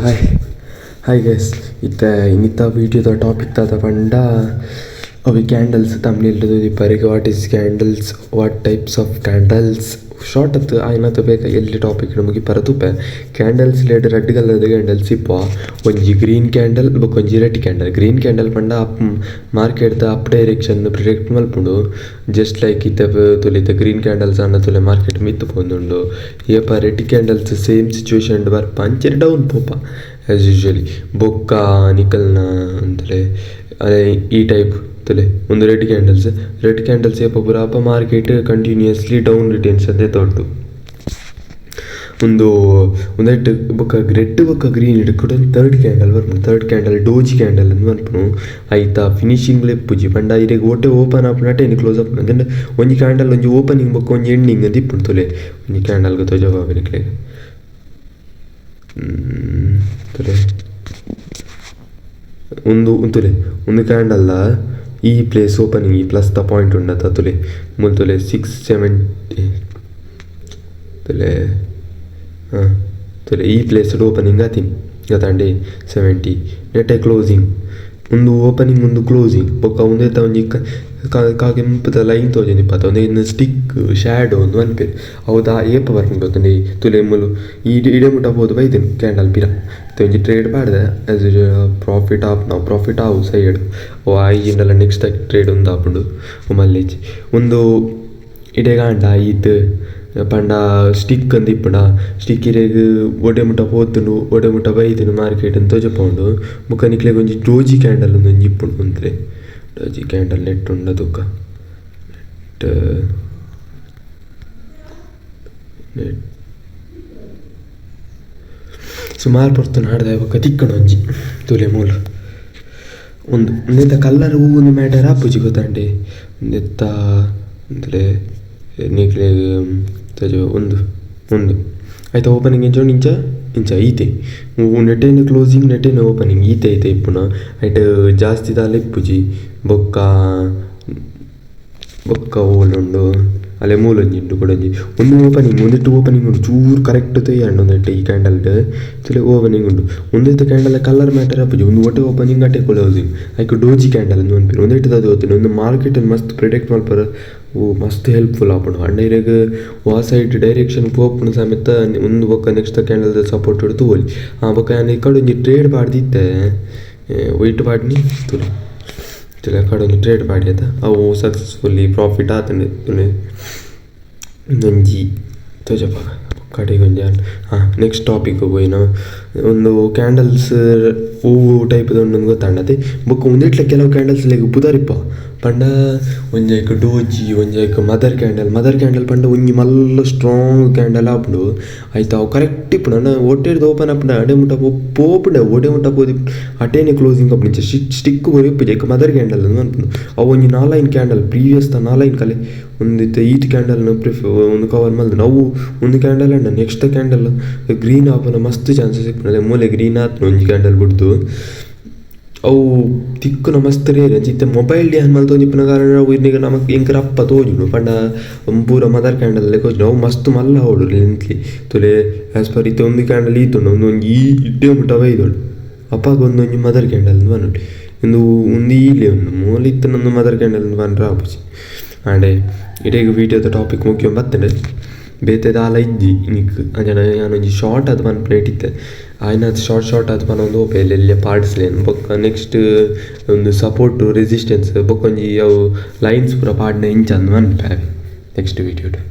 hi hi guys ಇನ್ನಿತ್ತ ವೀಡಿಯೋದ topic ತಾತ ಪಂಡ ಅವು ಕ್ಯಾಂಡಲ್ಸ್ ತಮ್ಮನಿಲ್ದು ದಿಪ್ಪರಿಗೆ what is candles what types of candles short ಅತ್ತು ಆಯ್ನತ್ತು ಬೇಕಾ ಎಲ್ಲಿ ಟಾಪಿಕ್ ನಮಗೆ ಪರತುಪ್ಪೆ ಕ್ಯಾಂಡಲ್ಸ್ ಲೇಟ್ ರೆಡ್ ಕಲರ್ದ ಕ್ಯಾಂಡಲ್ಸ್ ಇಪ್ಪ ಒಂಜಿ ಗ್ರೀನ್ ಕ್ಯಾಂಡಲ್ ಬೊಕ್ಕ ಒಂಜಿ ರೆಡ್ ಕ್ಯಾಂಡಲ್ ಗ್ರೀನ್ ಕ್ಯಾಂಡಲ್ ಪಂಡ ಮಾರ್ಕೆಟ್ದ ಅಪ್ ಡೈರೆಕ್ಷನ್ ಪ್ರಿಡಿಕ್ಟ್ ಮಲ್ಪುಂಡು ಜಸ್ಟ್ ಲೈಕ್ ಇತ್ತ ತುಲಿತ ಗ್ರೀನ್ ಕ್ಯಾಂಡಲ್ಸ್ ಅನ್ನ ತುಲೆ ಮಾರ್ಕೆಟ್ ಮಿತ್ತು ಪೋಂದುಂಡು ಏಪ ರೆಡ್ ಕ್ಯಾಂಡಲ್ಸ್ ಸೇಮ್ ಸಿಚುವೇಶನ್ ಬರ್ಪ ಅಂಚೆರ್ ಡೌನ್ ಪೋಪ ಆ್ಯಸ್ ಯೂಶ್ವಲಿ ಬೊಕ್ಕ ನಿಕಲ್ನ ಅಂತಲೇ ಅದೇ ಈ ಟೈಪ್ ತಲೆ ಒಂದು ರೆಡ್ ಕ್ಯಾಂಡಲ್ಸ್ ಏಪ ಪುರಾಪ ಮಾರ್ಕೆಟ್ ಕಂಟಿನ್ಯೂಸ್ಲಿ ಡೌನ್ ರಿಟರ್ನ್ಸ್ ಅದೇ ದೊಡ್ಡ ಒಂದೆಟ್ ಬೊಕ್ಕ ರೆಡ್ ಬೊಕ್ಕ ಗ್ರೀನ್ ಹಿಡ್ಕೊಂಡು ಥರ್ಡ್ ಕ್ಯಾಂಡಲ್ ಡೋಜಿ ಕ್ಯಾಂಡಲ್ ಅಂತ ಮನ್ಪುನು ಆಯ್ತಾ ಫಿನಿಶಿಂಗ್ ಲೆಪ್ಪುಜಿ ಪಂಡ ಇರೆಗ್ ಒಟ್ಟೆ ಓಪನ್ ಆಪುನ ಅಟೇನು ಕ್ಲೋಸ್ ಆಪುನ ಅದಂಡ ಒಂಜಿ ಕ್ಯಾಂಡಲ್ ಒಂಜಿ ಓಪನಿಂಗ್ ಬೊಕ್ಕ ಒಂಜಿ ಎಂಡಿಂಗ್ ಅಂತ ಇಪ್ಪುಂಡು ತೊಲೆ ಒಂಜಿ ಕ್ಯಾಂಡಲ್ಗೆ ತೊಜವಾಗಲಿಕ್ಕೆ ತೊಲೆ ಒಂದು ಕ್ಯಾಂಡಲ್ಲ ಈ ಪ್ಲೇಸ್ ಓಪನಿಂಗ್ ಈ ಪ್ಲಸ್ ದ ಪಾಯಿಂಟ್ ಉಂಡತ ತುಲೆ ಮುಲ್ ತುಲೆ 670 ತುಲೆ ತುಲೆ ಈ ಪ್ಲೇಸ್ ಓಪನಿಂಗ್ ಆತೀನಿ ಗತಾಂಡೆ 70 ನೆಟ್ಟೆ ಕ್ಲೋಸಿಂಗ್ ಒಂದು ಓಪನಿಂಗ್ ಒಂದು ಕ್ಲೋಸಿಂಗ್ ಬೊಕ್ಕ ಒಂದೇತ ಒಂಜಿ ಕಾಗೆ ಮುಂಪದ ಲೈನ್ ತೋಜನಿಪ್ಪತ್ತ ಒಂದೇ ಇನ್ನು ಸ್ಟಿಕ್ ಶ್ಯಾಡೋ ಒಂದು ಅನ್ಪೇರು ಹೌದಾ ಏಪ ಬರ್ಕೊಂಡು ಗೊತ್ತಂಡೆ ತುಲೆ ಮುಲು ಈ ಇಡೆ ಮುಟ್ಟ ಹೋದು ಬೈದೇನು ಕ್ಯಾಂಡಲ್ ಪಿರ ಒಂಜಿ ಟ್ರೇಡ್ ಮಾಡಿದೆ ಆ್ಯಸ್ ಪ್ರಾಫಿಟ್ ಆವು ಸೈಡ್ ಓ ಐಜಿಂಡೆಲ್ಲ ನೆಕ್ಸ್ಟ್ ಟ್ರೇಡ್ ಒಂದು ಹಾಕೊಂಡು ಮಲ್ಲೇಜ್ ಒಂದು ಇಡೆಗಾಂಡ ಈತ್ ಪಂಡ ಸ್ಟಿಕ್ ಅಂತ ಇಪ್ಪುಂಡ ಸ್ಟಿಕ್ ಇರೆಗ್ ಒಡೆ ಮುಟ್ಟ ಬೈದಿನು ಮಾರ್ಕೆಟ್ ಅಂತ ತೋಜಪೌಂಡು ಬೊಕ್ಕ ನಿಕ್ಲೆಗ್ ಒಂಜಿ ಡೋಜಿ ಕ್ಯಾಂಡಲ್ ಒಂದೊಂಜಿ ಇಪ್ಪುಂಡು ಕುಂತ್ರೆ ಡೋಜಿ ಕ್ಯಾಂಡಲ್ ನೆಟ್ ಉಂಡದುಕ್ಕ ನೆಟ್ ಸುಮಾರು ಪೊರ್ತುನ ಹಾಡ್ದೆ ಬೊಕ್ಕ ತಿಕ್ಕಣ ಒಂಜಿ ತುಲೆ ಮೂಲ ಒಂದೆತ್ತ ಕಲ್ಲರ್ ಒಂದು ಮ್ಯಾಟರ್ ಆಪುಜಿ ಗೊತ್ತಾಂಡೆ ಒಂದೆತ್ತ ಅಂತಲೇ ನಿಕ್ಲೆ ಒಂದು ಆಯ್ತಾ ಓಪನಿಂಗ್ ಎಂಚೋಂಡು ಇಂಚ ಈತೆ ನೆಟ್ಟೇನು ಕ್ಲೋಸಿಂಗ್ ನೆಟ್ಟೇನು ಓಪನಿಂಗ್ ಈತೆ ಇಪ್ಪುನ ಆಯ್ಟ್ ಜಾಸ್ತಿ ದಾಲ ಇಪ್ಪುಜಿ ಬೊಕ್ಕ ಓಲುಂಡು ಅಲ್ಲೇ ಮೂಲೊಂಜಿಂಡು ಕೊಡೊಂಜಿ ಒಂದು ಓಪನಿಂಗ್ ಉಂಡು ಚೂರು ಕರೆಕ್ಟ್ ತೊಯ್ಯಂಡು ಒಂದೆಟ್ಟೆ ಈ ಕ್ಯಾಂಡಲ್ಡ್ ತಿಳಿ ಓಪನಿಂಗ್ ಉಂಡು ಒಂದೆತ್ತ ಕ್ಯಾಂಡಲ್ ಕಲರ್ ಮ್ಯಾಟರ್ ಆಪುಜಿ ಒಂದು ಒಟ್ಟೆ ಓಪನಿಂಗ್ ಅಟ್ಟೆ ಕ್ಲೋಸಿಂಗ್ ಆಯ್ಕೆ ಡೋಜಿ ಕ್ಯಾಂಡಲ್ ಅಂತ ಅನ್ಪಿರು ಒಂದೆಟ್ಟು ಅದು ಹೋಗ್ತೀನಿ ಒಂದು ಮಾರ್ಕೆಟಲ್ಲಿ ಮಸ್ತ್ ಪ್ರಿಡಿಕ್ಟ್ ಮಲ್ಪರ ಮಸ್ತ್ ಹೆಲ್ಪ್ಫುಲ್ ಆಪುಂಡು ಅಂಡೈರೆಗ್ ವಾ ಸೈಡ್ ಡೈರೆಕ್ಷನ್ ಪೋಪುನ ಸಮೇತ ಒಂದು ಬೊಕ್ಕ ನೆಕ್ಸ್ಟ್ ಕ್ಯಾಂಡಲ್ ಸಪೋರ್ಟ್ ಹಿಡ್ದು ಹೋಲಿ ಆ ಬೊಕ್ಕ ನಾನು ಈ ಕಡೆ ಒಂಜಿ ಟ್ರೇಡ್ ಪಾಡ್ದಿತ್ತೆ ವೈಟ್ ಪಾಡ್ನಿ ತುಲೆ ಕಡೆ ಒಂದು ಟ್ರೇಡ್ ಪಾಡ್ಯದ ಅವು ಸಕ್ಸಸ್ಫುಲ್ಲಿ ಪ್ರಾಫಿಟ್ ಆತಂಡೆ ತುಲೆ ಒಂಜಿ ತೋಜಪ್ಪ ಕಡೆಗೆ ಒಂಜಿ ನೆಕ್ಸ್ಟ್ ಟಾಪಿಕ್ ಹೋಯ್ನ ಒಂದು ಕ್ಯಾಂಡಲ್ಸ್ ಹೂವು ಟೈಪ್ದ ಒಂದೊಂದು ಗೊತ್ತಾಂಡತೆ ಬೊಕ್ಕ ಒಂದಿಟ್ಲೆ ಕೆಲವು ಕ್ಯಾಂಡಲ್ಸ್ ಲೆಗ್ ಪುದರಿಪ್ಪ ಪಂಡ ಒಂಜಾಯ್ಕ ಡೋಜಿ ಒಂಜಾಯ್ಕ ಮದರ್ ಕ್ಯಾಂಡಲ್ ಪಂಡ ಒಂಜಿ ಮಲ್ಲ ಸ್ಟ್ರಾಂಗ್ ಕ್ಯಾಂಡಲ್ ಆಪುಂಡು ಆಯ್ತಾ ಅವು ಕರೆಕ್ಟ್ ಇಪ್ಪುಂಡು ಅಣ್ಣ ಒಟ್ಟೆಡ್ದು ಓಪನ್ ಆಪುಂಡ ಅಡೆ ಮುಟ್ಟ ಪೋಪುಂಡೆ ಒಡೆ ಮುಟ್ಟ ಪೋದಿ ಅಟೇನೆ ಕ್ಲೋಸಿಂಗ್ ಆಪುಂಡು ಸ್ಟಿಕ್ ಬರೀ ಮದರ್ ಕ್ಯಾಂಡಲ್ ಅಂತ ಅನ್ಪುಂಡು ಅವು ಒಂಜಿ 4 ಕ್ಯಾಂಡಲ್ ಪ್ರೀವಿಯಸ್ 4 ಕಲೆ ಒಂದಿತ್ತ ಈಟ್ ಕ್ಯಾಂಡಲ್ನ ಒಂದು ಕವರ್ ಮಲ್ದು ನಾವು ಒಂದು ಕ್ಯಾಂಡಲ್ ಅಂಡ ನೆಕ್ಸ್ಟ್ ಕ್ಯಾಂಡಲ್ ಗ್ರೀನ್ ಆಪುನ ಮಸ್ತ್ ಚಾನ್ಸಸ್ ಇಪ್ಪುಂಡು ಮೂಲೆ ಗ್ರೀನ್ ಆತು ಒಂಜಿ ಕ್ಯಾಂಡಲ್ ಬಿಡ್ದು ಅವು ತಿಕ್ಕುನ ಮಸ್ತ್ ರೇರ್ ಅಂಚಿತ್ತೆ ಮೊಬೈಲ್ ಡ್ಯಾನ್ ಮಲ್ತು ಒಂದಿಪ್ಪನ ಕಾರಣ ಅವು ಇನ್ನೀಗ ನಮಗೆ ಎಂಕರ ಅಪ್ಪ ತೋಜುಂಡು ಪಂಡ ಪೂರ ಮದರ್ ಕ್ಯಾಂಡಲ್ ಲೆಕ್ಕೋಜುಂಡು ಅವು ಮಸ್ತ್ ಮಲ್ಲ ಅವಡು ಲೆಂತ್ಲಿ ತುಲೆ ಆ್ಯಸ್ ಪರ್ ಇತ್ತೆ ಒಂದು ಕ್ಯಾಂಡಲ್ ಈತುಂಡು ಒಂದೊಂದು ಈ ಇಡ್ಡೆ ಮುಟ್ಟ ಬೈದೋಡು ಅಪ್ಪಾಗ ಒಂದೊಂಜಿ ಮದರ್ ಕ್ಯಾಂಡಲ್ ಅಂತ ಬನ್ನೋಡು ಒಂದು ಈಲೆ ಒಂದು ಮೂಲಿತ್ತನೊಂದು ಮದರ್ ಕ್ಯಾಂಡಲ್ ಅಂತ ಬಂದ್ರೆ ಆಪುಜಿ ಆಂಡೆ ಇಡೀಗ ವೀಡಿಯೋದ ಟಾಪಿಕ್ ಮುಖ್ಯ ಬರ್ತದೆ ಬೇತೆದ ಆಲ ಇಜ್ಜಿ ನಿಕ್ ಅಂಜನ ನಾನೊಂಜಿ ಶಾರ್ಟ್ ಅದು ಒಂದು ಪ್ಲೇಟ್ ಇತ್ತೆ ಆಯ್ನ ಅದು ಶಾರ್ಟ್ ಅದು ಪನ್ನೊಂದು ಓಪೆಲ್ಲೆಲ್ಲ ಪಾಡ್ಸ್ಲೇನು ಬೊಕ್ಕ ನೆಕ್ಸ್ಟ್ ಒಂದು ಸಪೋರ್ಟು ರೆಸಿಸ್ಟೆನ್ಸ್ ಬೊಕ್ಕೊಂಜಿ ಅವು ಲೈನ್ಸ್ ಪೂರ ಪಾಡ್ನ ಇಂಚಂದು ಮನ್ಪೆ ನೆಕ್ಸ್ಟ್ ವೀಡಿಯೋಡು